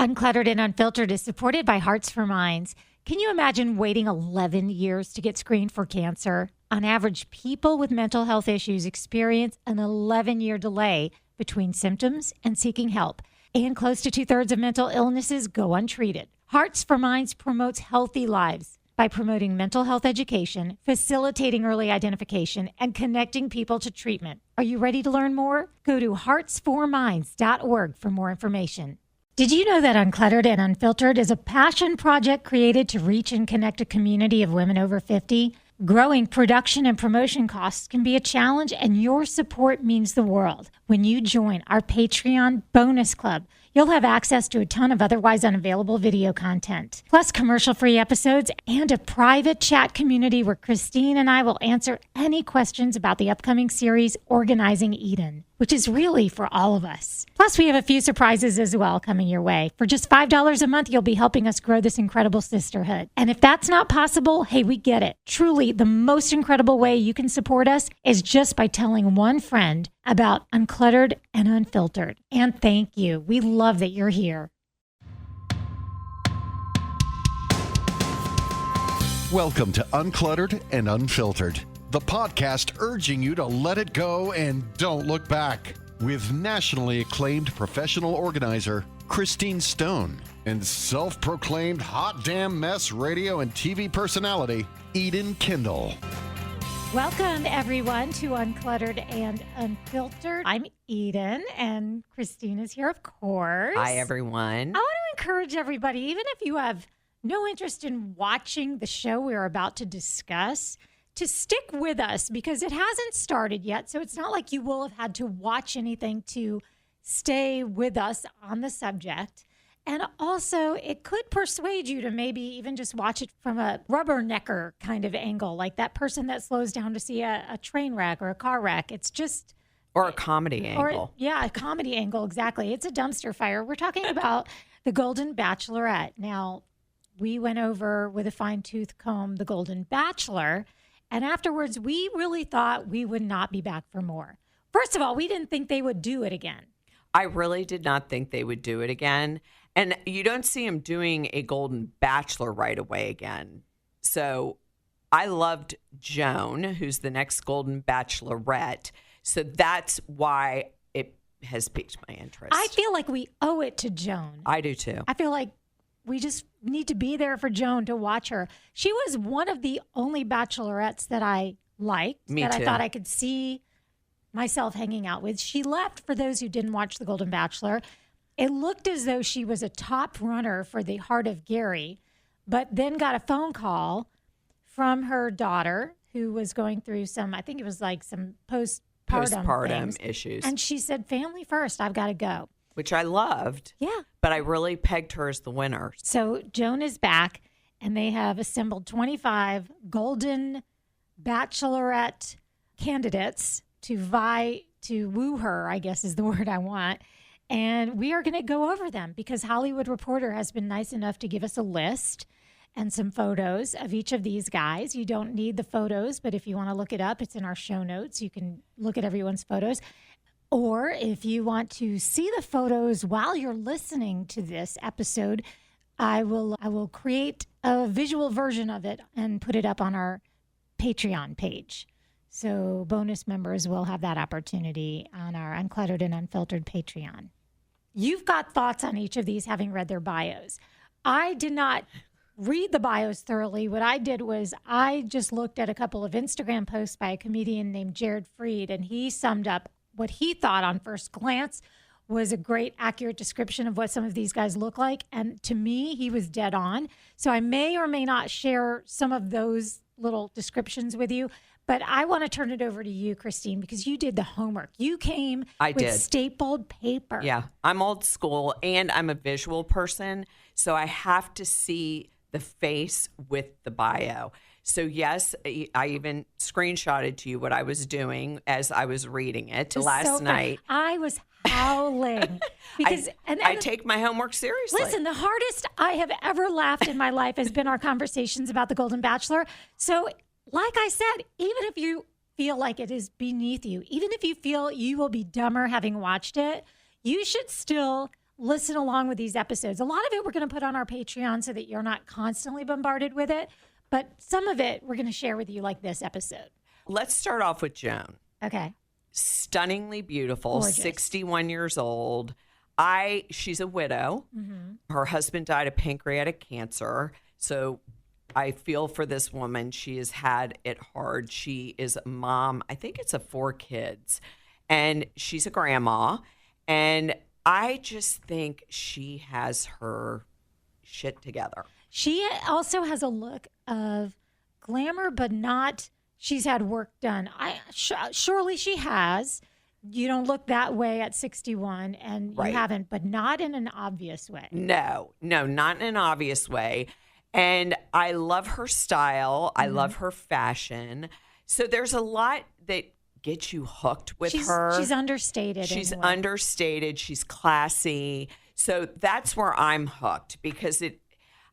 Uncluttered and Unfiltered is supported by Hearts for Minds. Can you imagine waiting 11 years to get screened for cancer? On average, people with mental health issues experience an 11-year delay between symptoms and seeking help. And close to 2/3 of mental illnesses go untreated. Hearts for Minds promotes healthy lives by promoting mental health education, facilitating early identification, and connecting people to treatment. Are you ready to learn more? Go to heartsforminds.org for more information. Did you know that Uncluttered and Unfiltered is a passion project created to reach and connect a community of women over 50? Growing production and promotion costs can be a challenge, and your support means the world. When you join our Patreon bonus club, you'll have access to a ton of otherwise unavailable video content, plus commercial-free episodes and a private chat community where Christine and I will answer any questions about the upcoming series, Organizing Eden, which is really for all of us. Plus, we have a few surprises as well coming your way. For just $5 a month, you'll be helping us grow this incredible sisterhood. And if that's not possible, hey, we get it. Truly, the most incredible way you can support us is just by telling one friend about Uncluttered and Unfiltered. And thank you. We love that you're here. Welcome to Uncluttered and Unfiltered, the podcast urging you to let it go and don't look back. With nationally acclaimed professional organizer Christine Stone and self-proclaimed hot damn mess radio and TV personality Eden Kendall. Welcome, everyone, to Uncluttered and Unfiltered. I'm Eden, and Christine is here, of course. Hi, everyone. I want to encourage everybody, even if you have no interest in watching the show we're about to discuss, to stick with us because it hasn't started yet. So it's not like you will have had to watch anything to stay with us on the subject. And also, it could persuade you to maybe even just watch it from a rubbernecker kind of angle, like that person that slows down to see a train wreck or a car wreck. It's just... Or a comedy angle. Yeah, a comedy angle, exactly. It's a dumpster fire. We're talking about The Golden Bachelorette. Now, we went over with a fine-tooth comb The Golden Bachelor, and afterwards, we really thought we would not be back for more. First of all, we didn't think they would do it again. I really did not think they would do it again. And you don't see him doing a Golden Bachelor right away again. So I loved Joan, who's the next Golden Bachelorette. So that's why it has piqued my interest. I feel like we owe it to Joan. I do too. I feel like we just need to be there for Joan to watch her. She was one of the only bachelorettes that I liked, Me that too. I thought I could see myself hanging out with. She left, for those who didn't watch The Golden Bachelor. It looked as though she was a top runner for the Heart of Gary, but then got a phone call from her daughter who was going through some, I think it was like some postpartum issues. And she said, family first, I've got to go. Which I loved. Yeah. But I really pegged her as the winner. So Joan is back, and they have assembled 25 Golden Bachelorette candidates to vie to woo her, I guess is the word I want. And we are going to go over them because Hollywood Reporter has been nice enough to give us a list and some photos of each of these guys. You don't need the photos, but if you want to look it up, it's in our show notes. You can look at everyone's photos. Or if you want to see the photos while you're listening to this episode, I will create a visual version of it and put it up on our Patreon page. So bonus members will have that opportunity on our Uncluttered and Unfiltered Patreon. You've got thoughts on each of these, having read their bios. I did not read the bios thoroughly. What I did was I just looked at a couple of Instagram posts by a comedian named Jared Freed, and he summed up what he thought on first glance was a great, accurate description of what some of these guys look like. And to me, he was dead on. So I may or may not share some of those little descriptions with you. But I want to turn it over to you, Christine, because you did the homework. You came with stapled paper. Yeah, I'm old school and I'm a visual person. So I have to see the face with the bio. So yes, I even screenshotted to you what I was doing as I was reading it last night. I was howling. Because I take my homework seriously. Listen, the hardest I have ever laughed in my life has been our conversations about The Golden Bachelor. So like I said, even if you feel like it is beneath you, even if you feel you will be dumber having watched it, you should still listen along with these episodes. A lot of it we're going to put on our Patreon so that you're not constantly bombarded with it. But some of it we're going to share with you like this episode. Let's start off with Joan. Okay. Stunningly beautiful, Gorgeous. 61 years old. She's a widow. Her husband died of pancreatic cancer. So I feel for this woman. She has had it hard. She is a mom. I think it's of 4 kids. And she's a grandma. And I just think she has her shit together. She also has a look of glamour, but not, she's had work done. Surely she has. You don't look that way at 61, and you haven't, but not in an obvious way. No, not in an obvious way. And I love her style. I love her fashion. So there's a lot that gets you hooked with her. She's understated. She's understated. She's classy. So that's where I'm hooked, because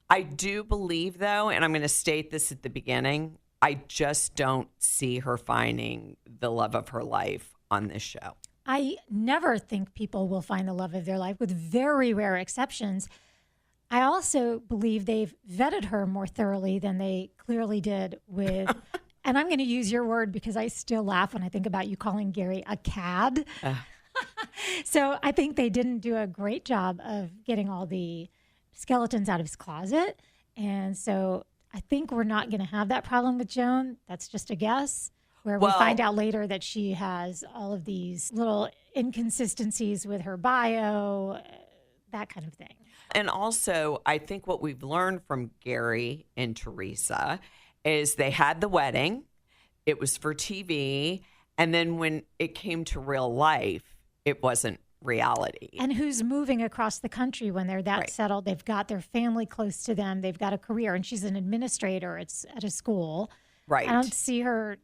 I do believe, though, and I'm going to state this at the beginning, I just don't see her finding the love of her life on this show. I never think people will find the love of their life, with very rare exceptions. I also believe they've vetted her more thoroughly than they clearly did with, and I'm going to use your word because I still laugh when I think about you calling Gary a cad. So I think they didn't do a great job of getting all the skeletons out of his closet. And so I think we're not going to have that problem with Joan. That's just a guess, where we find out later that she has all of these little inconsistencies with her bio, that kind of thing. And also, I think what we've learned from Gary and Teresa is they had the wedding. It was for TV. And then when it came to real life, it wasn't reality. And who's moving across the country when they're that settled? They've got their family close to them. They've got a career. And she's an administrator at a school. Right. I don't see her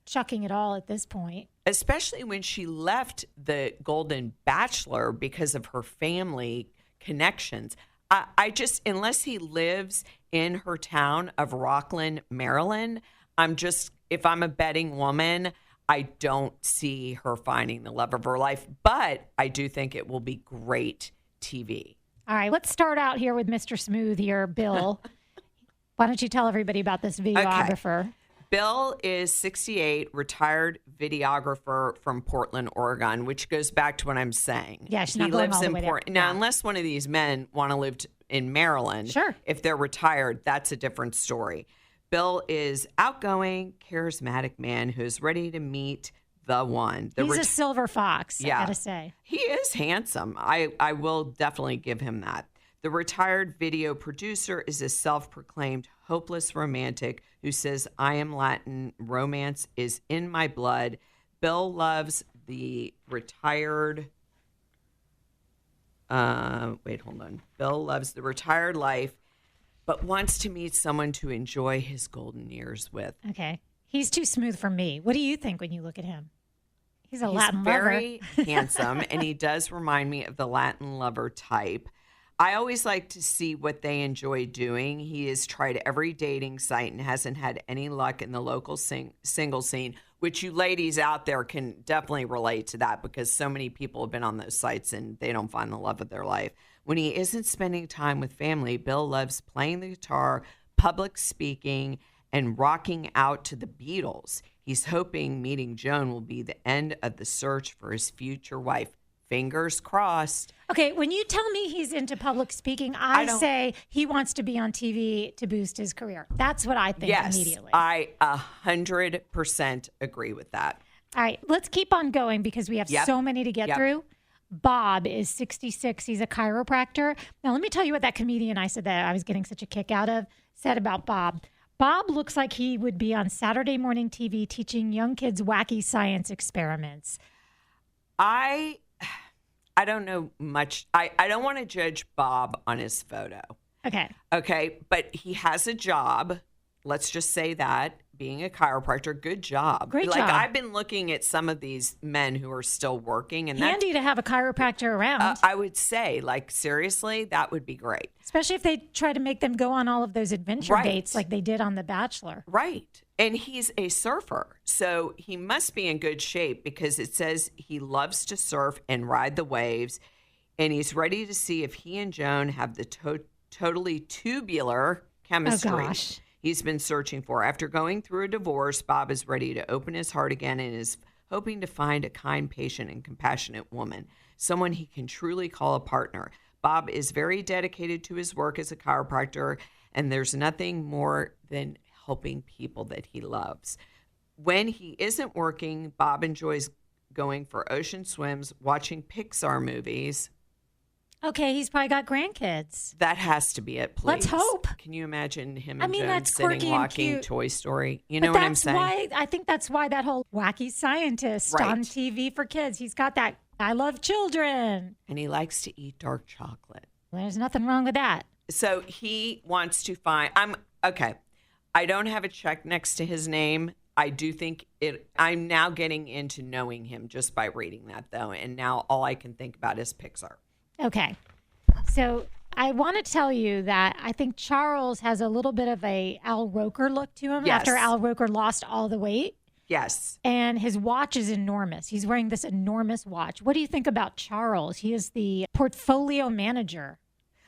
chucking it all at this point. Especially when she left the Golden Bachelor because of her family connections. I just, unless he lives in her town of Rockland, Maryland, if I'm a betting woman, I don't see her finding the love of her life, but I do think it will be great TV. All right, let's start out here with Mr. Smooth here, Bill. Why don't you tell everybody about this videographer? Okay. Bill is 68, retired videographer from Portland, Oregon, which goes back to what I'm saying. Yeah, she's not going all the way there. Now, unless one of these men want to live in Maryland, sure. If they're retired, that's a different story. Bill is outgoing, charismatic man who's ready to meet the one. He's a silver fox, I gotta say. He is handsome. I will definitely give him that. The retired video producer is a self-proclaimed hopeless romantic who says, I am Latin, romance is in my blood. Bill loves the retired... Bill loves the retired life, but wants to meet someone to enjoy his golden years with. Okay. He's too smooth for me. What do you think when you look at him? He's Latin lover. Very handsome, and he does remind me of the Latin lover type. I always like to see what they enjoy doing. He has tried every dating site and hasn't had any luck in the local single scene, which you ladies out there can definitely relate to that, because so many people have been on those sites and they don't find the love of their life. When he isn't spending time with family, Bill loves playing the guitar, public speaking, and rocking out to the Beatles. He's hoping meeting Joan will be the end of the search for his future wife. Fingers crossed. Okay, when you tell me he's into public speaking, I say he wants to be on TV to boost his career. That's what I think immediately. I 100% agree with that. All right, let's keep on going because we have so many to get through. Bob is 66. He's a chiropractor. Now, let me tell you what that comedian I said that I was getting such a kick out of said about Bob. Bob looks like he would be on Saturday morning TV teaching young kids wacky science experiments. I don't know much. I don't want to judge Bob on his photo. Okay. But he has a job. Let's just say that. Being a chiropractor, good job. Great job. I've been looking at some of these men who are still working. And handy to have a chiropractor around. I would say, seriously, that would be great. Especially if they try to make them go on all of those adventure dates like they did on The Bachelor. Right. And he's a surfer. So he must be in good shape because it says he loves to surf and ride the waves. and he's ready to see if he and Joan have the totally tubular chemistry gosh. he's been searching for. After going through a divorce, Bob is ready to open his heart again and is hoping to find a kind, patient, and compassionate woman, someone he can truly call a partner. Bob is very dedicated to his work as a chiropractor, and there's nothing more than helping people that he loves. When he isn't working, Bob enjoys going for ocean swims, watching Pixar movies. Okay, he's probably got grandkids. That has to be it, please. Let's hope. Can you imagine him I and mean, Joan that's sitting quirky and watching cute. Toy Story? You But know what I'm that's saying? why I think that's why that whole wacky scientist Right. on TV for kids, he's got that I love children. And he likes to eat dark chocolate. There's nothing wrong with that. So he wants to find. Okay. I don't have a check next to his name. I do think it. I'm now getting into knowing him just by reading that, though, and now all I can think about is Pixar. Okay. So I want to tell you that I think Charles has a little bit of a Al Roker look to him Yes. after Al Roker lost all the weight. Yes. And his watch is enormous. He's wearing this enormous watch. What do you think about Charles? He is the portfolio manager.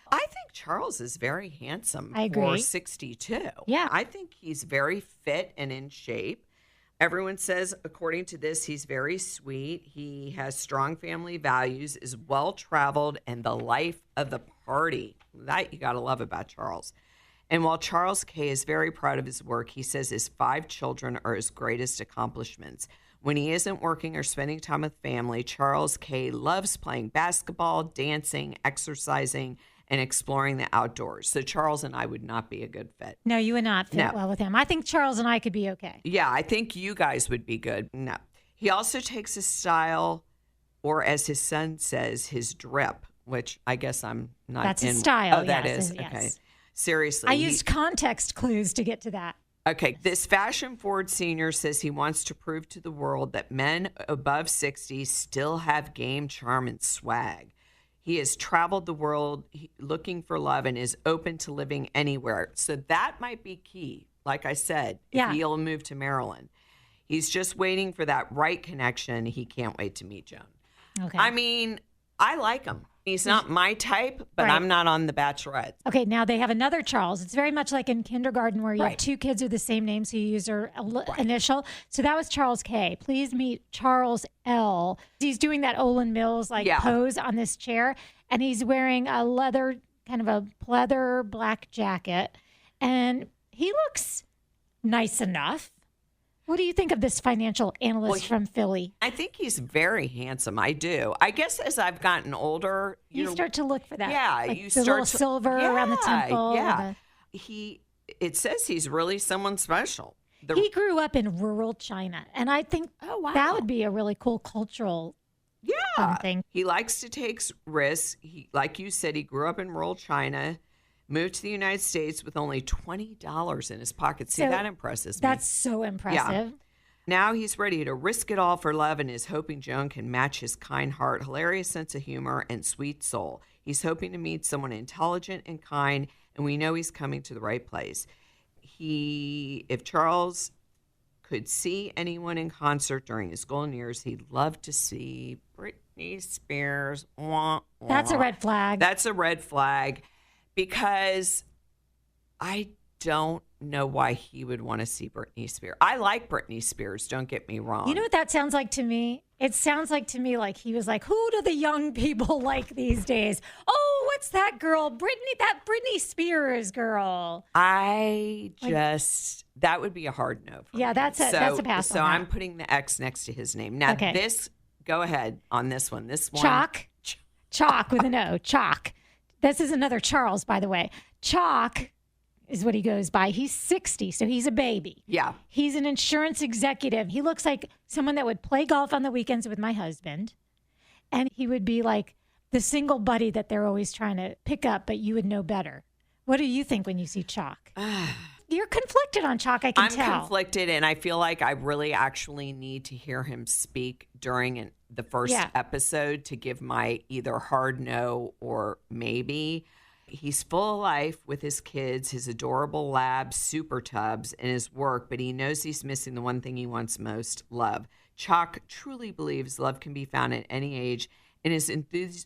I think Charles is very handsome I for agree. 62. Yeah. I think he's very fit and in shape. Everyone says, according to this, he's very sweet. He has strong family values, is well-traveled, and the life of the party. That you got to love about Charles. And while Charles K. is very proud of his work, he says his 5 children are his greatest accomplishments. When he isn't working or spending time with family, Charles K. loves playing basketball, dancing, exercising, and exploring the outdoors. So Charles and I would not be a good fit. No, you would not fit No. well with him. I think Charles and I could be okay. Yeah, I think you guys would be good. No. He also takes his style, or as his son says, his drip, which I guess I'm not That's in. his style, Oh, that yes, is. yes. Okay. Seriously. I used context clues to get to that. Okay, this fashion-forward senior says he wants to prove to the world that men above 60 still have game, charm, and swag. He has traveled the world looking for love and is open to living anywhere. So that might be key, like I said, Yeah. if he'll move to Maryland. He's just waiting for that right connection. He can't wait to meet Joan. Okay. I mean, I like him. He's not my type, but Right. I'm not on The Bachelorette. Okay, now they have another Charles. It's very much like in kindergarten where you have Right. 2 kids with the same name, so you use their initial. So that was Charles K. Please meet Charles L. He's doing that Olin Mills Yeah. pose on this chair, and he's wearing a leather, kind of a pleather black jacket, and he looks nice enough. What do you think of this financial analyst from Philly? I think he's very handsome. I do. I guess as I've gotten older, You start to look for that. yeah, like you the start little to, silver around the temple. Yeah, the- it says he's really someone special. He grew up in rural China, and I think wow. that would be a really cool cultural thing. He likes to take risks. He, like you said, he grew up in rural China, moved to the United States with only $20 in his pocket. See, So that impresses me. That's so impressive. Now he's ready to risk it all for love and is hoping Joan can match his kind heart, hilarious sense of humor, and sweet soul. He's hoping to meet someone intelligent and kind, and we know he's coming to the right place. If Charles could see anyone in concert during his golden years, he'd love to see Britney Spears. Wah, wah. That's a red flag. That's a red flag because I don't know why he would want to see Britney Spears. I like Britney Spears, don't get me wrong. You know what that sounds like to me? It sounds like to me like he was like, who do the young people like these days? Oh, what's that girl? That Britney Spears girl. That would be a hard no for Yeah, me. that's a pass So on that. I'm putting the X next to his name. Now Okay. go ahead on this one. This one. Chalk with an O. Chalk. This is another Charles, by the way. Chalk is what he goes by. He's 60, so he's a baby. Yeah. He's an insurance executive. He looks like someone that would play golf on the weekends with my husband. And he would be like the single buddy that they're always trying to pick up, but you would know better. What do you think when you see Chalk? You're conflicted on Chalk, I can tell. I'm conflicted, and I feel like I really actually need to hear him speak during the first episode to give my either hard no or maybe. He's full of life with his kids, his adorable lab, Super Tubs, and his work, but he knows he's missing the one thing he wants most, love. Chalk truly believes love can be found at any age, and is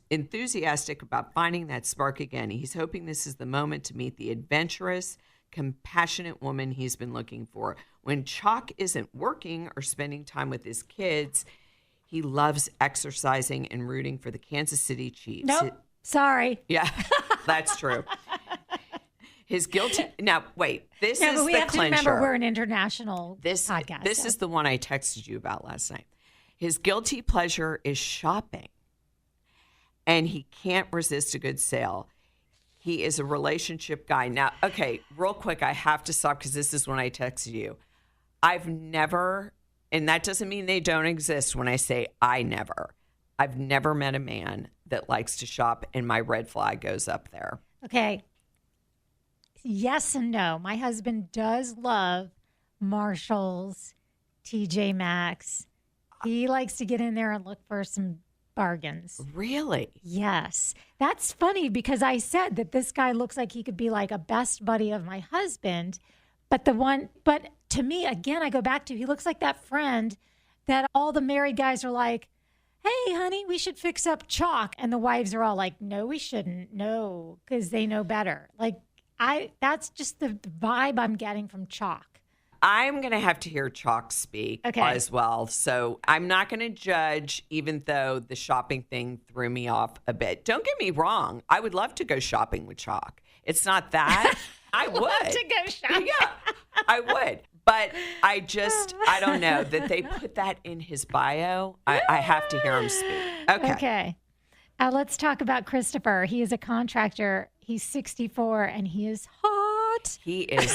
enthusiastic about finding that spark again. He's hoping this is the moment to meet the adventurous, compassionate woman he's been looking for. When Chalk isn't working or spending time with his kids, he loves exercising and rooting for the Kansas City Chiefs. Nope. Sorry. Yeah, that's true. His guilty. Now, wait. This is but we the have clincher. to remember we're an international podcast. This is the one I texted you about last night. His guilty pleasure is shopping, and he can't resist a good sale. He is a relationship guy. Now, okay, real quick, I have to stop because this is when I texted you. I've never, and that doesn't mean they don't exist when I say I never. I've never met a man that likes to shop, and my red flag goes up there. Okay. Yes and no. My husband does love Marshalls, TJ Maxx. He likes to get in there and look for some bargains. Really? Yes. That's funny because I said that this guy looks like he could be like a best buddy of my husband. But to me, again, I go back to, he looks like that friend that all the married guys are like, hey, honey, we should fix up Chalk. And the wives are all like, no, we shouldn't. No, because they know better. Like, that's just the vibe I'm getting from Chalk. I'm going to have to hear Chalk speak as well. So I'm not going to judge, even though the shopping thing threw me off a bit. Don't get me wrong. I would love to go shopping with Chalk. It's not that. I would. Love to go shopping. Yeah, I would. But I don't know that they put that in his bio. I have to hear him speak. Okay. Let's talk about Christopher. He is a contractor. He's 64 and he is hot. He is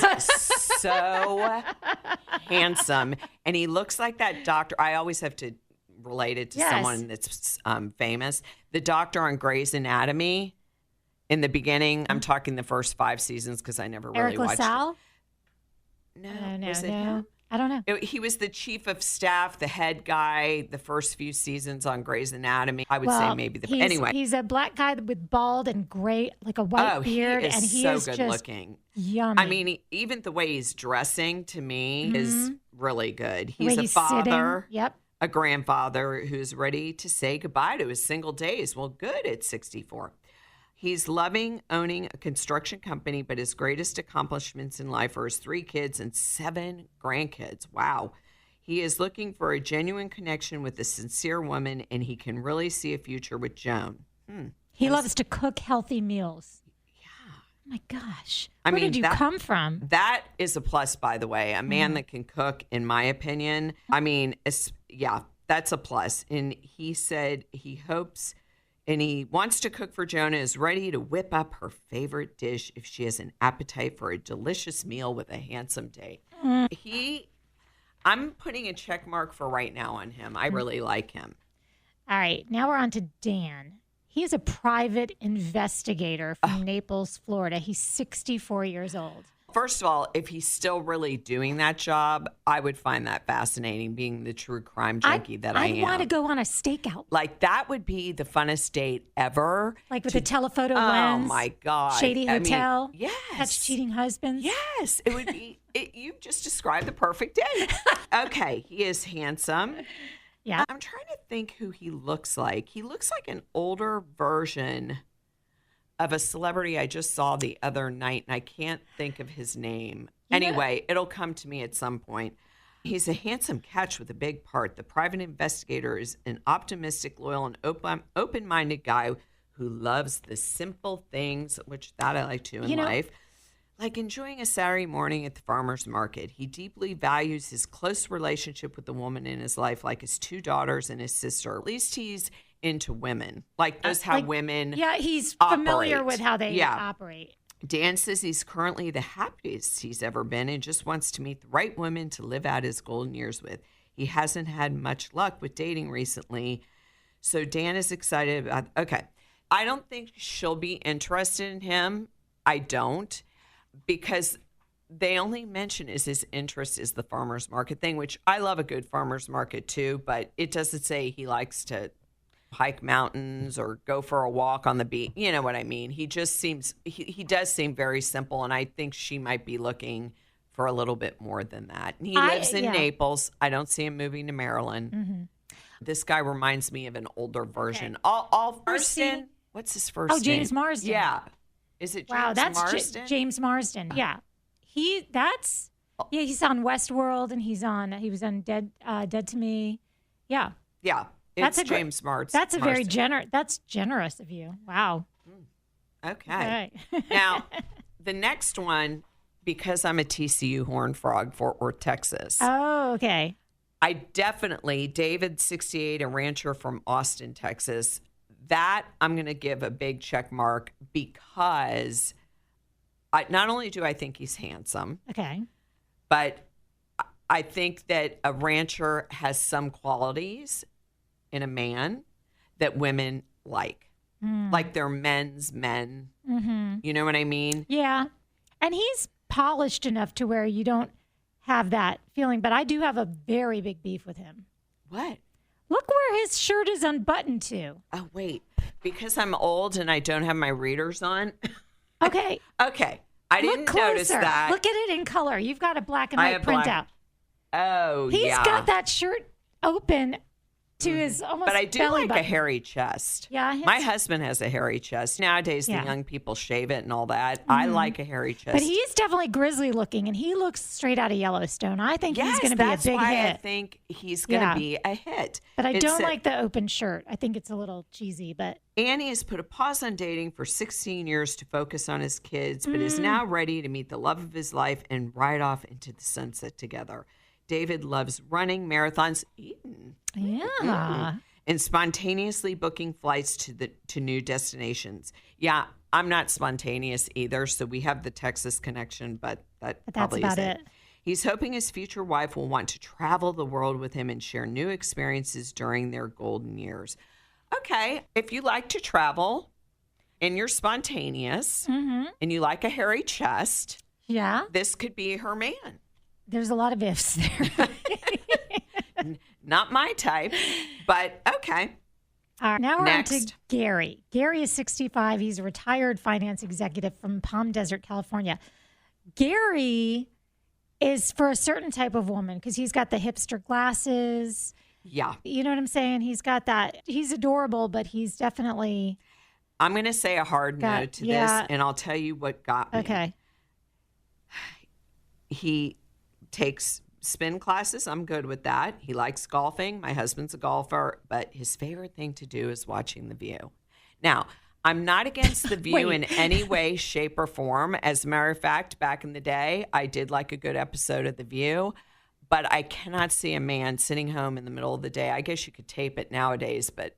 so handsome. And he looks like that doctor. I always have to relate it to someone that's famous. The doctor on Grey's Anatomy in the beginning. I'm talking the first 5 seasons because I never really watched LaSalle? it. No, No, was it him? I don't know. He was the chief of staff, the head guy, the first few seasons on Grey's Anatomy. I would say maybe anyway. He's a black guy with bald and gray, like a white beard, he is and he so is good just looking. Yummy. I mean, even the way he's dressing to me is really good. The way He's a father, sitting. Yep. a grandfather who's ready to say goodbye to his single days. Well, good at 64. He's loving owning a construction company, but his greatest accomplishments in life are his 3 kids and 7 grandkids. Wow. He is looking for a genuine connection with a sincere woman, and he can really see a future with Joan. He loves to cook healthy meals. Yeah. Oh my gosh. Where did you come from? That is a plus, by the way. A man that can cook, in my opinion. I mean, that's a plus. And he said he hopes... And he wants to cook for Jonah, is ready to whip up her favorite dish if she has an appetite for a delicious meal with a handsome date. I'm putting a check mark for right now on him. I really like him. All right. Now we're on to Dan. He is a private investigator from Naples, Florida. He's 64 years old. First of all, if he's still really doing that job, I would find that fascinating, being the true crime junkie that I am. I want to go on a stakeout. Like, that would be the funnest date ever. Like with a telephoto lens. Oh, my God. Shady hotel. Yes. Catch cheating husbands. Yes. It would be, you just described the perfect date. Okay. He is handsome. Yeah. I'm trying to think who he looks like. He looks like an older version of a celebrity I just saw the other night, and I can't think of his name. Anyway, it'll come to me at some point. He's a handsome catch with a big part. The private investigator is an optimistic, loyal, and open-minded guy who loves the simple things, which that I like too in life, like enjoying a Saturday morning at the farmer's market. He deeply values his close relationship with the woman in his life, like his 2 daughters and his sister. At least he's into women, like those how women he's familiar with how they operate. Dan says he's currently the happiest he's ever been and just wants to meet the right woman to live out his golden years with. He hasn't had much luck with dating recently, so Dan is excited about I don't think she'll be interested in him. I don't, because they only mention his interest is the farmer's market thing, which I love a good farmer's market too, but it doesn't say he likes to hike mountains or go for a walk on the beach. You know what I mean? He just seems, he does seem very simple, and I think she might be looking for a little bit more than that. And he lives in Naples. I don't see him moving to Maryland. This guy reminds me of an older version. All Marsden. What's his first name? James Marsden. Yeah. Is it James Wow, that's Marsden? James Marsden. Yeah. He's on Westworld, and he was on Dead to Me. Yeah. Yeah. It's James Marsden. That's a very generous of you. Wow. Okay. Now, the next one, because I'm a TCU Horned Frog, Fort Worth, Texas. Oh, okay. I definitely, David, 68, a rancher from Austin, Texas, that I'm going to give a big check mark because not only do I think he's handsome, okay, but I think that a rancher has some qualities in a man that women like. Like they're men's men. Mm-hmm. You know what I mean? Yeah. And he's polished enough to where you don't have that feeling. But I do have a very big beef with him. What? Look where his shirt is unbuttoned to. Oh, wait. Because I'm old and I don't have my readers on? Okay. Okay. I didn't notice that. Look at it in color. You've got a black and white printout. Oh, He's got that shirt open to his almost But I do belly like button. a hairy chest. Yeah. My husband has a hairy chest. Nowadays, the young people shave it and all that. I like a hairy chest. But he's definitely grizzly looking, and he looks straight out of Yellowstone. I think he's going to be a big that's why hit. I think he's going to be a hit. But I don't like the open shirt. I think it's a little cheesy. But Annie has put a pause on dating for 16 years to focus on his kids, but is now ready to meet the love of his life and ride off into the sunset together. David loves running, marathons, eating. Yeah. And spontaneously booking flights to new destinations. Yeah, I'm not spontaneous either, so we have the Texas connection, but that's probably about it. He's hoping his future wife will want to travel the world with him and share new experiences during their golden years. Okay, if you like to travel and you're spontaneous and you like a hairy chest, this could be her man. There's a lot of ifs there. Not my type, but okay. All right, now we're on to Next. Gary. Gary is 65. He's a retired finance executive from Palm Desert, California. Gary is for a certain type of woman because he's got the hipster glasses. Yeah. You know what I'm saying? He's got that. He's adorable, but he's definitely. I'm going to say a hard no to this, and I'll tell you what got me. Okay. He takes spin classes. I'm good with that. He likes golfing. My husband's a golfer, but his favorite thing to do is watching The View. Now, I'm not against The View in any way, shape, or form. As a matter of fact, back in the day, I did like a good episode of The View, but I cannot see a man sitting home in the middle of the day. I guess you could tape it nowadays, but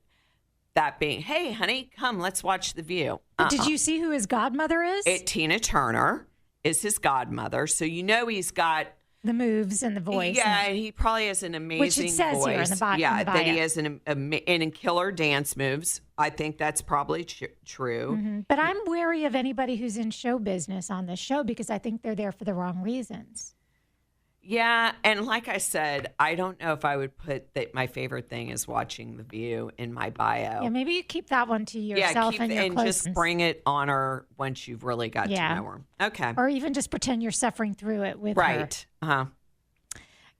that being, hey, honey, come, let's watch The View. Did you see who his godmother is? Tina Turner is his godmother, so you know he's got the moves and the voice. Yeah, and he probably has an amazing which it says voice. here in the bio. Yeah, that he has and in killer dance moves. I think that's probably true. Mm-hmm. But I'm wary of anybody who's in show business on this show because I think they're there for the wrong reasons. Yeah, and like I said, I don't know if I would put that my favorite thing is watching The View in my bio. Yeah, maybe you keep that one to yourself and your close just bring it on her once you've really got to know her. Okay. Or even just pretend you're suffering through it with her. Right. Uh-huh.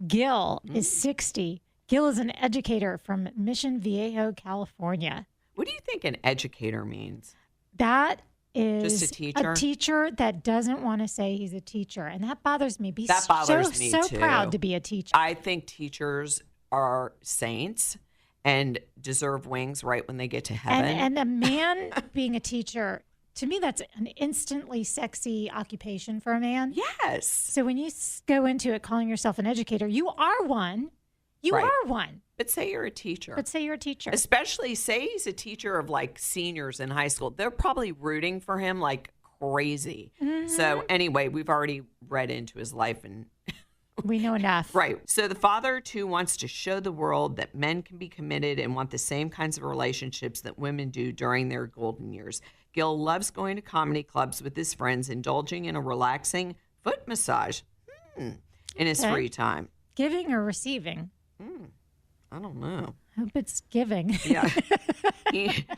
Gil is 60. Gil is an educator from Mission Viejo, California. What do you think an educator means? That is just a teacher that doesn't want to say he's a teacher. And that bothers me. That bothers me so too. Proud to be a teacher. I think teachers are saints and deserve wings right when they get to heaven. And a man being a teacher, to me, that's an instantly sexy occupation for a man. Yes. So when you go into it calling yourself an educator, you are one. You are one. But say you're a teacher. Especially say he's a teacher of like seniors in high school. They're probably rooting for him like crazy. Mm-hmm. So anyway, we've already read into his life and we know enough. Right. So the father too wants to show the world that men can be committed and want the same kinds of relationships that women do during their golden years. Gil loves going to comedy clubs with his friends, indulging in a relaxing foot massage in his free time. Giving or receiving? I don't know. I hope it's giving. Yeah.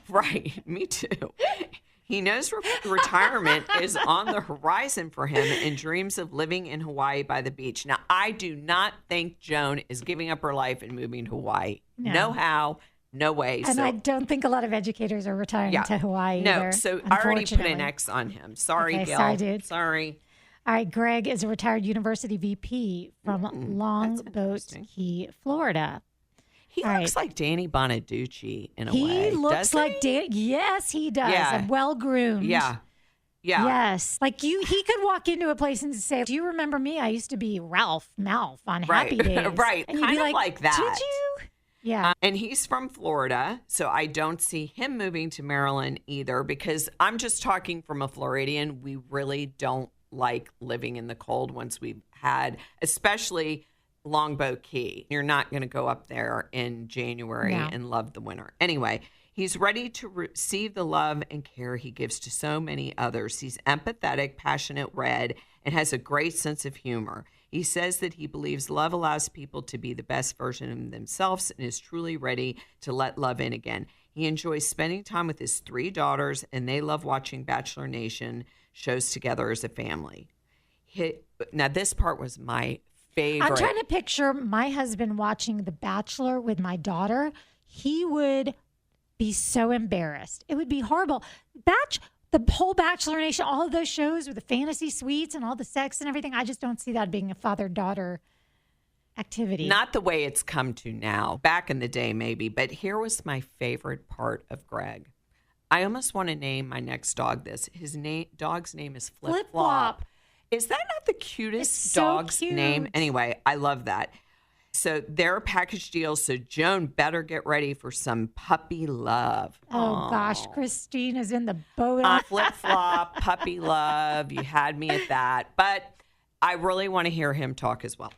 Right. Me too. He knows retirement is on the horizon for him and dreams of living in Hawaii by the beach. Now, I do not think Joan is giving up her life and moving to Hawaii. No how, no way. And I don't think a lot of educators are retiring to Hawaii either. No, so I already put an X on him. Sorry, okay, Gil. Sorry, dude. Sorry. All right, Greg is a retired university VP from Longboat Key, Florida. He looks like Danny Bonaducci in a way. He looks like yes, he does. Yeah. Well groomed. Yeah. Yes. Like he could walk into a place and say, "Do you remember me? I used to be Ralph Malph on Happy Days." Right. And you'd Kind be of like that. Did you? Yeah. And he's from Florida, so I don't see him moving to Maryland either, because I'm just talking from a Floridian. We really don't like living in the cold once we've had, especially Longboat Key. You're not going to go up there in January and love the winter. Anyway, he's ready to receive the love and care he gives to so many others. He's empathetic, passionate, red, and has a great sense of humor. He says that he believes love allows people to be the best version of themselves and is truly ready to let love in again. He enjoys spending time with his 3 daughters, and they love watching Bachelor Nation shows together as a family. Now, this part was my favorite. I'm trying to picture my husband watching The Bachelor with my daughter. He would be so embarrassed. It would be horrible. The whole Bachelor Nation, all of those shows with the fantasy suites and all the sex and everything, I just don't see that being a father-daughter activity. Not the way it's come to now. Back in the day, maybe. But here was my favorite part of Greg. I almost want to name my next dog this. His dog's name is Flip Flop. Is that not the cutest dog's name? Anyway, I love that. So they're a package deal, so Joan better get ready for some puppy love. Oh, gosh, Christine is in the boat. Flip-flop, puppy love. You had me at that. But I really want to hear him talk as well.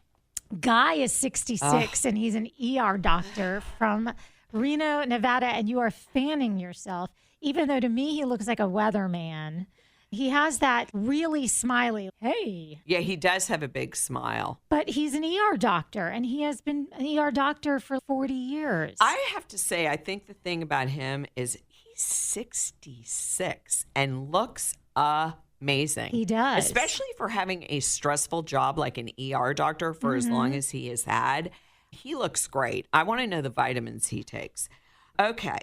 Guy is 66, and he's an ER doctor from Reno, Nevada, and you are fanning yourself, even though to me he looks like a weatherman. He has that really smiley, hey. Yeah, he does have a big smile. But he's an ER doctor, and he has been an ER doctor for 40 years. I have to say, I think the thing about him is he's 66 and looks amazing. He does. Especially for having a stressful job like an ER doctor for as long as he has had. He looks great. I want to know the vitamins he takes. Okay.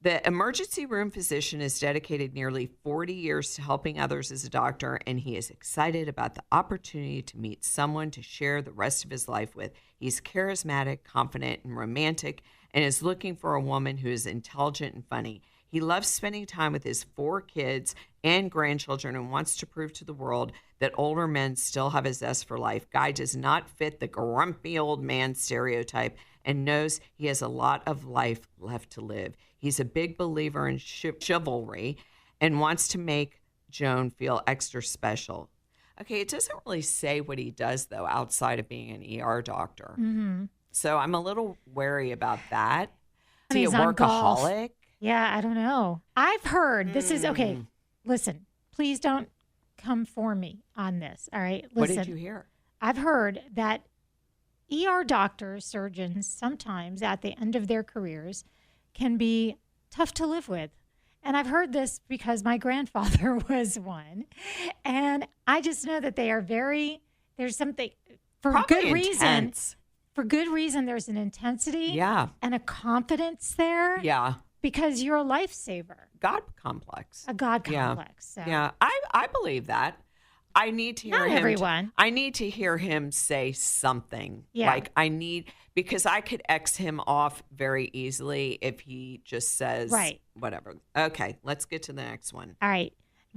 The emergency room physician has dedicated nearly 40 years to helping others as a doctor, and he is excited about the opportunity to meet someone to share the rest of his life with. He's charismatic, confident, and romantic, and is looking for a woman who is intelligent and funny. He loves spending time with his 4 kids and grandchildren and wants to prove to the world that older men still have a zest for life. Guy does not fit the grumpy old man stereotype and knows he has a lot of life left to live. He's a big believer in chivalry and wants to make Joan feel extra special. Okay, it doesn't really say what he does, though, outside of being an ER doctor. Mm-hmm. So I'm a little wary about that. Is he a He's on golf. workaholic? Yeah, I don't know. I've heard this is okay. Listen, please don't come for me on this. All right. Listen, What did you hear? I've heard that ER doctors, surgeons, sometimes at the end of their careers can be tough to live with. And I've heard this because my grandfather was one. And I just know that they are there's something, for Probably good reason. intense. For good reason, there's an intensity and a confidence there. Yeah. Because you're a lifesaver. God complex. A God complex. So. Yeah, I believe that. I need to hear Not him. everyone. I need to hear him say something. Yeah. Like because I could X him off very easily if he just says whatever. Okay, let's get to the next one. All right.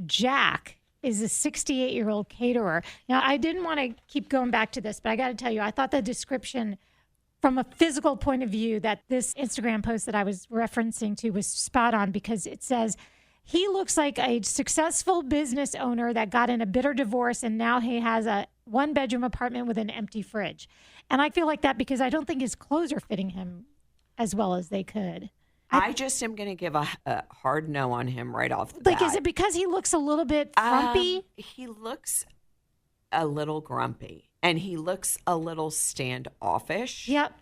Jack is a 68-year-old caterer. Now, I didn't want to keep going back to this, but I got to tell you, I thought the description from a physical point of view that this Instagram post that I was referencing to was spot on, because it says, he looks like a successful business owner that got in a bitter divorce and now he has a 1-bedroom apartment with an empty fridge. And I feel like that because I don't think his clothes are fitting him as well as they could. I just am going to give a hard no on him right off the bat. Like, is it because he looks a little bit frumpy? He looks a little grumpy and he looks a little standoffish. Yep.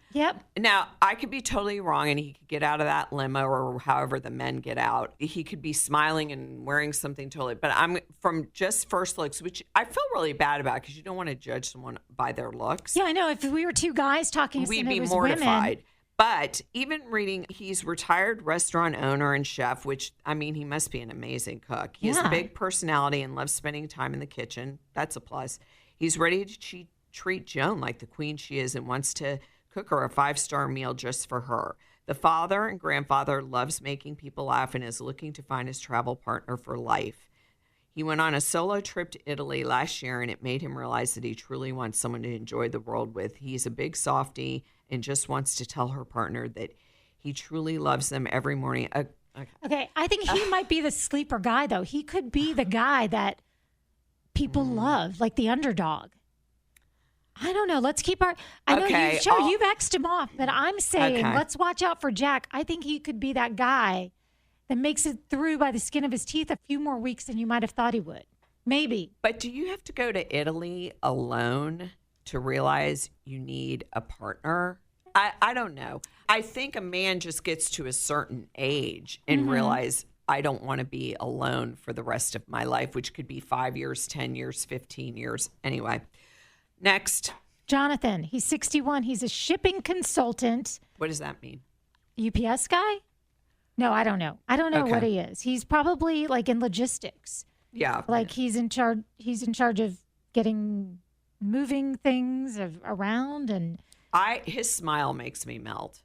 Now, I could be totally wrong and he could get out of that limo or however the men get out. He could be smiling and wearing something totally. But I'm from just first looks, which I feel really bad about because you don't want to judge someone by their looks. Yeah, I know. If we were two guys talking, We'd and be it was mortified. women, But even reading, he's retired restaurant owner and chef, which, I mean, he must be an amazing cook. He has a big personality and loves spending time in the kitchen. That's a plus. He's ready to treat Joan like the queen she is and wants to cook her a 5-star meal just for her. The father and grandfather loves making people laugh and is looking to find his travel partner for life. He went on a solo trip to Italy last year, and it made him realize that he truly wants someone to enjoy the world with. He's a big softie and just wants to tell her partner that he truly loves them every morning. Okay, I think he might be the sleeper guy, though. He could be the guy that people love, like the underdog. I don't know. Let's keep our. I know you've X'd him off, but I'm saying let's watch out for Jack. I think he could be that guy that makes it through by the skin of his teeth a few more weeks than you might have thought he would. Maybe. But do you have to go to Italy alone to realize you need a partner? I don't know. I think a man just gets to a certain age and realize I don't want to be alone for the rest of my life, which could be 5 years, 10 years, 15 years. Anyway, next. Jonathan, he's 61. He's a shipping consultant. What does that mean? UPS guy? No, I don't know. I don't know what he is. He's probably like in logistics. Yeah. Like he's in charge of moving things around, and his smile makes me melt.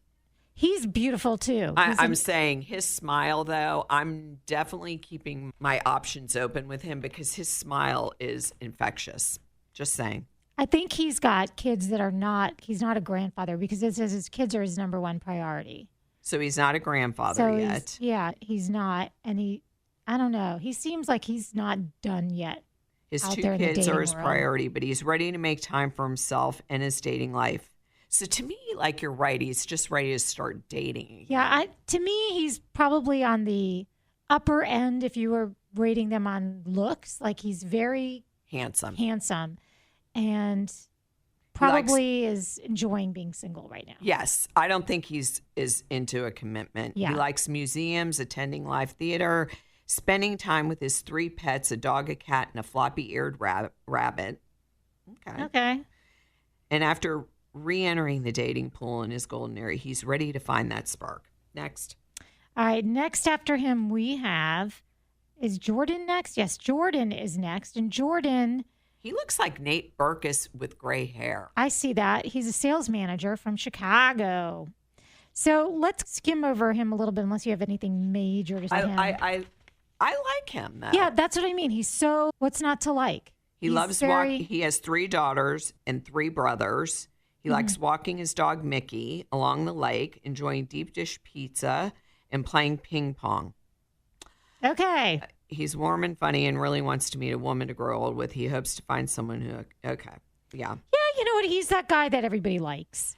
He's beautiful too. I'm saying his smile, though, I'm definitely keeping my options open with him because his smile is infectious. Just saying. I think he's got kids that are not, he's not a grandfather because it says his kids are his number one priority. So he's not a grandfather yet. He's not. And I don't know. He seems like he's not done yet. His 2 kids are his priority, but he's ready to make time for himself and his dating life. So to me, like you're right, he's just ready to start dating again. Yeah, to me, he's probably on the upper end if you were rating them on looks. Like he's very handsome, and probably is enjoying being single right now. Yes, I don't think is into a commitment. Yeah. He likes museums, attending live theater, spending time with his 3 pets, a dog, a cat, and a floppy-eared rabbit. Okay. And after re-entering the dating pool in his golden era, he's ready to find that spark. Next. All right, next after him we have, is Jordan next? Yes, Jordan is next. And Jordan... He looks like Nate Berkus with gray hair. I see that. He's a sales manager from Chicago. So let's skim over him a little bit unless you have anything major to say. I like him, though. Yeah, that's what I mean. He's so, what's not to like? He loves walking. He has 3 daughters and 3 brothers. He likes walking his dog Mickey along the lake, enjoying deep dish pizza, and playing ping pong. Okay. He's warm and funny and really wants to meet a woman to grow old with. He hopes to find someone who, yeah. Yeah, you know what? He's that guy that everybody likes.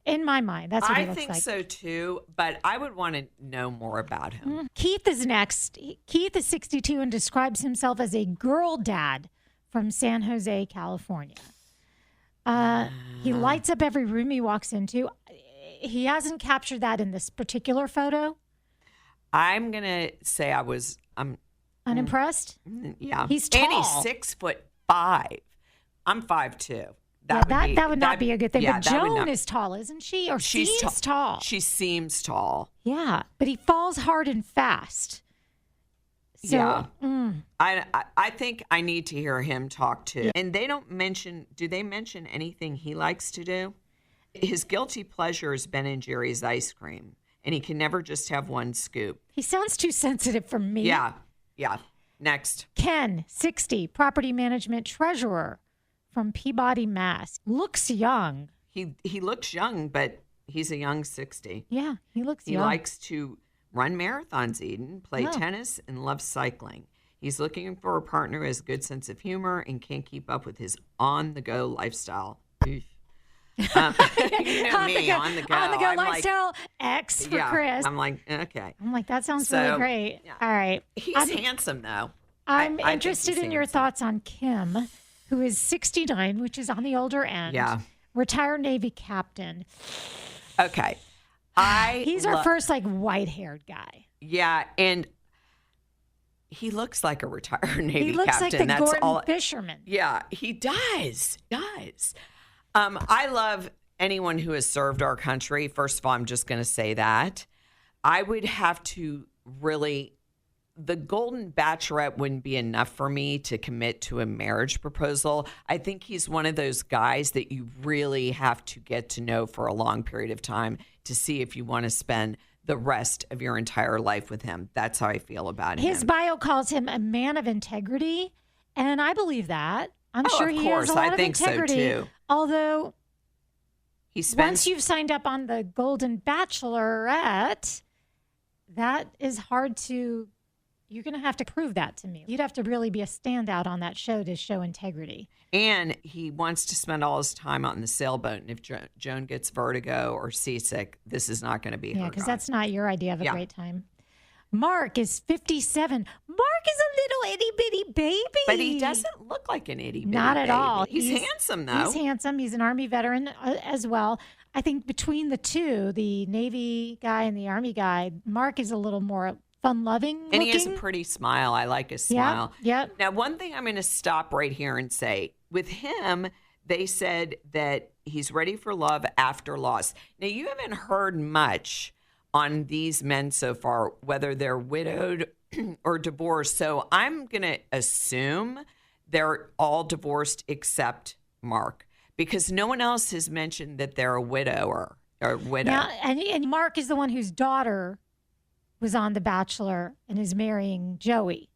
In my mind, that's what he looks like. I think so too, but I would want to know more about him. Keith is next. Keith is 62 and describes himself as a girl dad from San Jose, California. He lights up every room he walks into. He hasn't captured that in this particular photo. I'm going to say I'm unimpressed. Yeah. He's tall. And he's 6'5". I'm 5'2". That would not be a good thing. Yeah, but Joan is tall, isn't she? Or seems tall. She seems tall. Yeah, but he falls hard and fast. So, yeah. I think I need to hear him talk too. Yeah. And do they mention anything he likes to do? His guilty pleasure is Ben & Jerry's ice cream, and he can never just have one scoop. He sounds too sensitive for me. Yeah. Next. Ken, 60, property management treasurer from Peabody, Mass. Looks young. He looks young, but he's a young 60. Yeah, he looks young. He likes to run marathons, Eden, play tennis, and loves cycling. He's looking for a partner who has a good sense of humor and can't keep up with his on-the-go lifestyle. You know me, on the go. On-the-go lifestyle, like, X for Chris. I'm like, okay. I'm like, that sounds really great. Yeah. All right. He's handsome, though. I'm interested in your thoughts on Kim, who is 69, which is on the older end. Yeah. Retired Navy captain. Okay. He's our first like white-haired guy. Yeah, and he looks like a retired Navy captain. He looks like the That's Gordon all. fisherman. Yeah, he does. I love anyone who has served our country. First of all, I'm just going to say that. I would have to really, the Golden Bachelorette wouldn't be enough for me to commit to a marriage proposal. I think he's one of those guys that you really have to get to know for a long period of time to see if you want to spend the rest of your entire life with him. That's how I feel about him. His bio calls him a man of integrity, and I believe that. I'm sure of he course. has a lot I of think integrity. so too. Although, He once you've signed up on the Golden Bachelorette, that is hard to. You're going to have to prove that to me. You'd have to really be a standout on that show to show integrity. And he wants to spend all his time out in the sailboat. And if Joan gets vertigo or seasick, this is not going to be her. Yeah, because guy. that's not your idea of a great time. Mark is 57. Mark is a little itty bitty baby. But he doesn't look like an itty bitty Not at baby. all. He's handsome, though. He's handsome. He's an Army veteran as well. I think between the two, the Navy guy and the Army guy, Mark is a little more fun-loving looking. And he has a pretty smile. I like his smile. Yep. Now, one thing I'm going to stop right here and say, with him, they said that he's ready for love after loss. Now, you haven't heard much on these men so far, whether they're widowed or divorced. So I'm going to assume they're all divorced except Mark, because no one else has mentioned that they're a widower or widow. Now, and Mark is the one whose daughter was on The Bachelor and is marrying Joey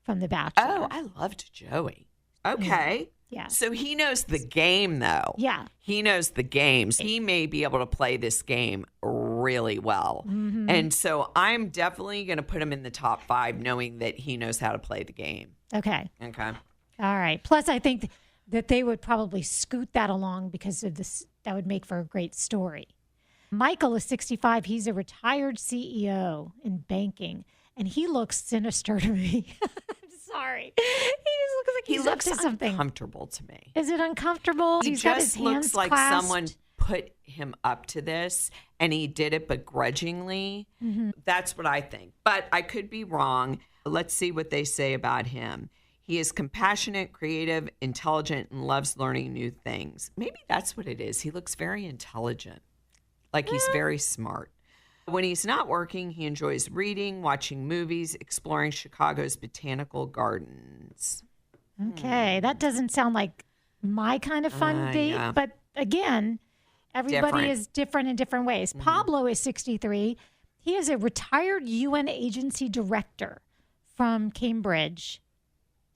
from The Bachelor. Oh, I loved Joey. Okay. Yeah. So he knows the game, though. Yeah. He knows the games. He may be able to play this game really well. Mm-hmm. And so I'm definitely going to put him in the top 5, knowing that he knows how to play the game. Okay. Okay. All right. Plus, I think that they would probably scoot that along because of this. That would make for a great story. Michael is 65. He's a retired CEO in banking, and he looks sinister to me. I'm sorry. He just looks like he's up to something. Uncomfortable to me. Is it uncomfortable? He He's got just his hands looks like clasped. someone put him up to this, and he did it begrudgingly. Mm-hmm. That's what I think. But I could be wrong. Let's see what they say about him. He is compassionate, creative, intelligent, and loves learning new things. Maybe that's what it is. He looks very intelligent, like he's very smart. When he's not working, he enjoys reading, watching movies, exploring Chicago's botanical gardens. Okay, that doesn't sound like my kind of fun date. yeah. But again, everybody is different in different ways. Pablo is 63. He is a retired UN agency director from Cambridge.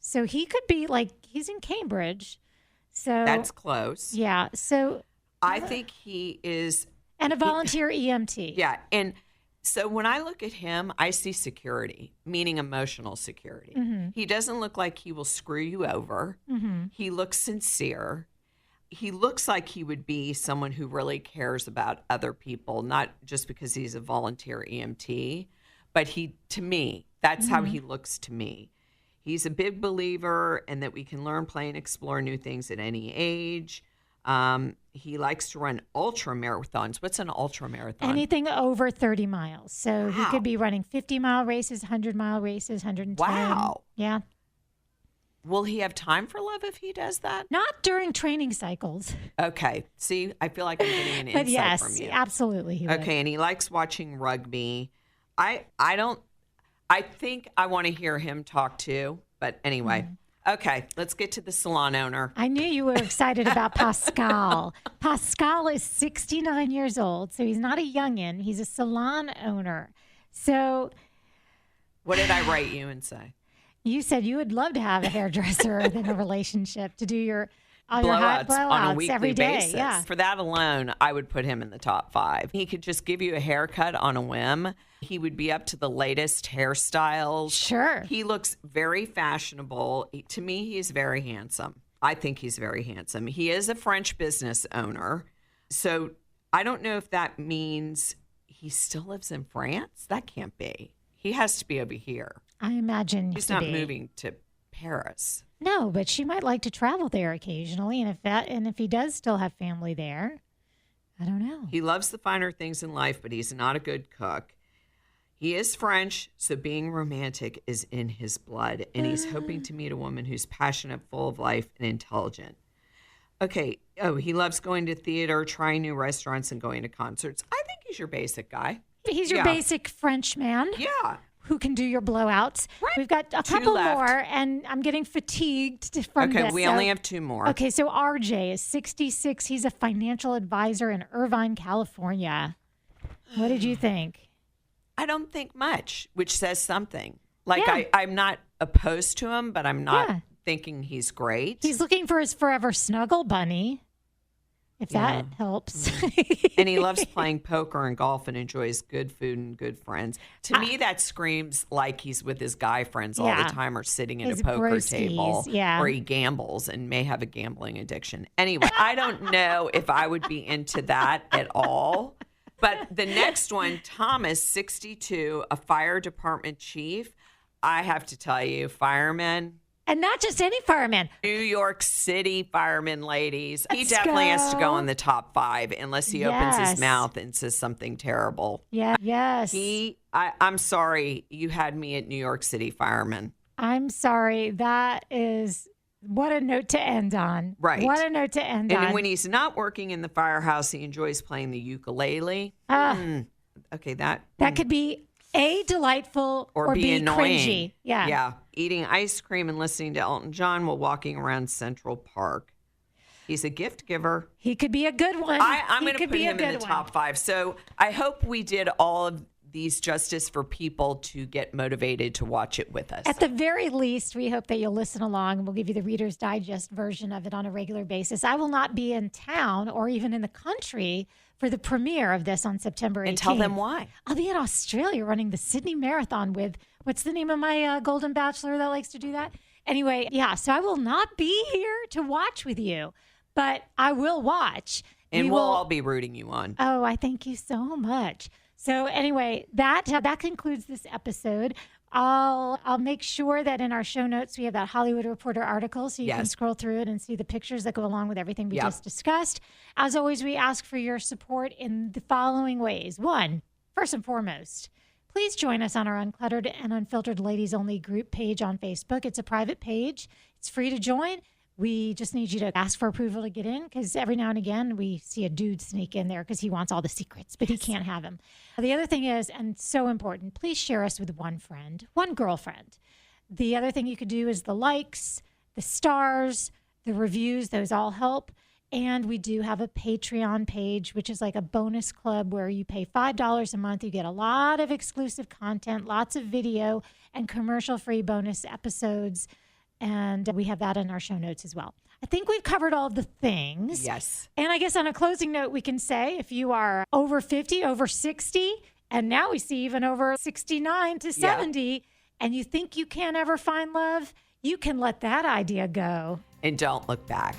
So he could be like, he's in Cambridge. So That's close. yeah. So, I think he is. and a volunteer EMT. Yeah. And so when I look at him, I see security, meaning emotional security. Mm-hmm. He doesn't look like he will screw you over. Mm-hmm. He looks sincere. He looks like he would be someone who really cares about other people, not just because he's a volunteer EMT, but to me, that's how he looks to me. He's a big believer in that we can learn, play, and explore new things at any age. He likes to run ultra marathons. What's an ultra marathon? Anything over 30 miles. So he could be running 50-mile races, 100-mile races, 110. Wow. Yeah. Will he have time for love if he does that? Not during training cycles. Okay. See, I feel like I'm getting an But insight yes, from you. absolutely. He would. Okay, and he likes watching rugby. I think I want to hear him talk too. But anyway, okay, let's get to the salon owner. I knew you were excited about Pascal. Pascal is 69 years old, so he's not a youngin'. He's a salon owner. So What did I write you and say? you said you would love to have a hairdresser in a relationship to do your all your hot Blowouts on a blowouts weekly every day. basis. Yeah. For that alone, I would put him in the top 5. He could just give you a haircut on a whim. He would be up to the latest hairstyles. Sure. He looks very fashionable. To me, he is very handsome. I think he's very handsome. He is a French business owner. So I don't know if that means he still lives in France. That can't be. He has to be over here. I imagine He's to not be. moving to Paris. No, but she might like to travel there occasionally, and if he does still have family there, I don't know. He loves the finer things in life, but he's not a good cook. He is French, so being romantic is in his blood, and he's hoping to meet a woman who's passionate, full of life, and intelligent. Okay. Oh, he loves going to theater, trying new restaurants, and going to concerts. I think he's your basic guy. He's your basic French man. Yeah. Who can do your blowouts. Right. We've got a Two couple left. more, and I'm getting fatigued from this. Okay, we only have 2 more. Okay, so RJ is 66. He's a financial advisor in Irvine, California. What did you think? I don't think much, which says something. Like, Yeah. I'm not opposed to him, but I'm not Yeah. thinking he's great. He's looking for his forever snuggle bunny, if that helps. And he loves playing poker and golf and enjoys good food and good friends. To me, that screams like he's with his guy friends all Yeah. the time or sitting at His a poker broskies, table. yeah. Or he gambles and may have a gambling addiction. Anyway, I don't know if I would be into that at all. But the next one, Thomas, 62, a fire department chief. I have to tell you, firemen, And not just any fireman. New York City firemen, ladies. He Let's definitely has to go go. in the top 5 unless he opens Yes. his mouth and says something terrible. Yeah. Yes. I'm sorry, you had me at New York City firemen. I'm sorry. That is what a note to end on. Right. What a note to end on. And when he's not working in the firehouse, he enjoys playing the ukulele. Okay, that could be A, delightful, or be annoying. cringy. Yeah. Yeah. Eating ice cream and listening to Elton John while walking around Central Park. He's a gift giver. He could be a good one. I'm He going to could put be a him in the good one. top 5. So I hope we did all of these justice for people to get motivated to watch it with us. At the very least, we hope that you'll listen along, and we'll give you the Reader's Digest version of it on a regular basis. I will not be in town or even in the country for the premiere of this on September 18th. And tell them why. I'll be in Australia running the Sydney Marathon with, what's the name of my Golden Bachelor that likes to do that? Anyway, yeah, so I will not be here to watch with you, but I will watch. And we'll all be rooting you on. Oh, I thank you so much. So anyway, that concludes this episode. I'll make sure that in our show notes we have that Hollywood Reporter article, so you can Yes. scroll through it and see the pictures that go along with everything we Yep. just discussed. As always, we ask for your support in the following ways. One, first and foremost, please join us on our Uncluttered and Unfiltered Ladies Only group page on Facebook. It's a private page. It's free to join. We just need you to ask for approval to get in, because every now and again we see a dude sneak in there because he wants all the secrets, but he can't have them. The other thing is, and so important, please share us with one friend, one girlfriend. The other thing you could do is the likes, the stars, the reviews, those all help. And we do have a Patreon page, which is like a bonus club where you pay $5 a month. You get a lot of exclusive content, lots of video and commercial-free bonus episodes. And we have that in our show notes as well. I think we've covered all the things. Yes. And I guess on a closing note, we can say if you are over 50, over 60, and now we see even over 69 to 70, and you think you can't ever find love, you can let that idea go. And don't look back.